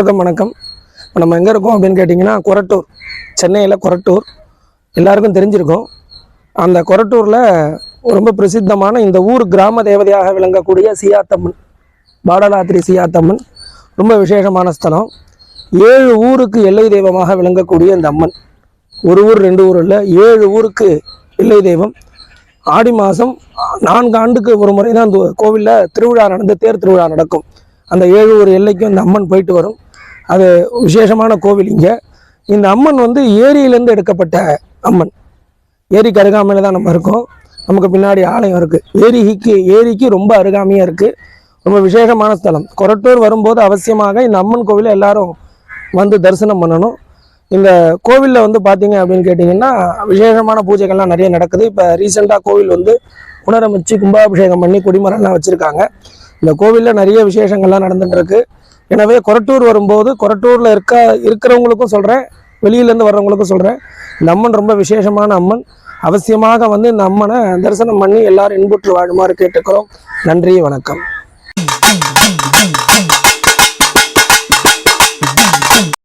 எல்லோருக்கும் வணக்கம். இப்போ நம்ம எங்கே இருக்கோம் அப்படின்னு கேட்டிங்கன்னா, கொரட்டூர், சென்னையில் கொரட்டூர் எல்லாருக்கும் தெரிஞ்சிருக்கும். அந்த கொரட்டூரில் ரொம்ப பிரசித்தமான இந்த ஊர் கிராம தேவதையாக விளங்கக்கூடிய சியாத்தம்மன், பாடலாத்திரி சியாத்தம்மன் ரொம்ப விசேஷமான ஸ்தலம். 7 ஊருக்கு எல்லை தெய்வமாக விளங்கக்கூடிய இந்த அம்மன், ஒரு ஊர் 2 ஊர் இல்லை, 7 ஊருக்கு எல்லை தெய்வம். ஆடி மாதம் 4 ஆண்டுக்கு ஒரு முறை தான் அந்த கோவிலில் திருவிழா நடந்து தேர் திருவிழா நடக்கும். அந்த 7 ஊர் எல்லைக்கும் இந்த அம்மன் போயிட்டு வரும். அது விசேஷமான கோவில். இங்கே இந்த அம்மன் வந்து ஏரியிலேருந்து எடுக்கப்பட்ட அம்மன். ஏரிக்கு அருகாமையில் தான் நம்ம இருக்கோம். நமக்கு பின்னாடி ஆலயம் இருக்குது. ஏரிக்கு ரொம்ப அருகாமையாக இருக்குது. ரொம்ப விசேஷமான ஸ்தலம். கொரட்டூர் வரும்போது அவசியமாக இந்த அம்மன் கோவிலை எல்லாரும் வந்து தரிசனம் பண்ணணும். இந்த கோவிலில் வந்து பார்த்தீங்க அப்படின்னு கேட்டிங்கன்னா, விசேஷமான பூஜைகள்லாம் நிறைய நடக்குது. இப்போ ரீசெண்டாக கோவில் வந்து புனரமைச்சு கும்பாபிஷேகம் பண்ணி கொடிமரம்லாம் வச்சுருக்காங்க. இந்த கோவிலில் நிறைய விசேஷங்கள்லாம் நடந்துட்டுருக்கு. எனவே கொரட்டூர் வரும்போது கொரட்டூரில் இருக்கிறவங்களுக்கும் சொல்கிறேன், வெளியிலேருந்து வர்றவங்களுக்கும் சொல்கிறேன், இந்த அம்மன் ரொம்ப விசேஷமான அம்மன். அவசியமாக வந்து இந்த அம்மனை தரிசனம் பண்ணி எல்லாரும் இன்புற்று வாழுமாறு கேட்டுக்கிறோம். நன்றி, வணக்கம்.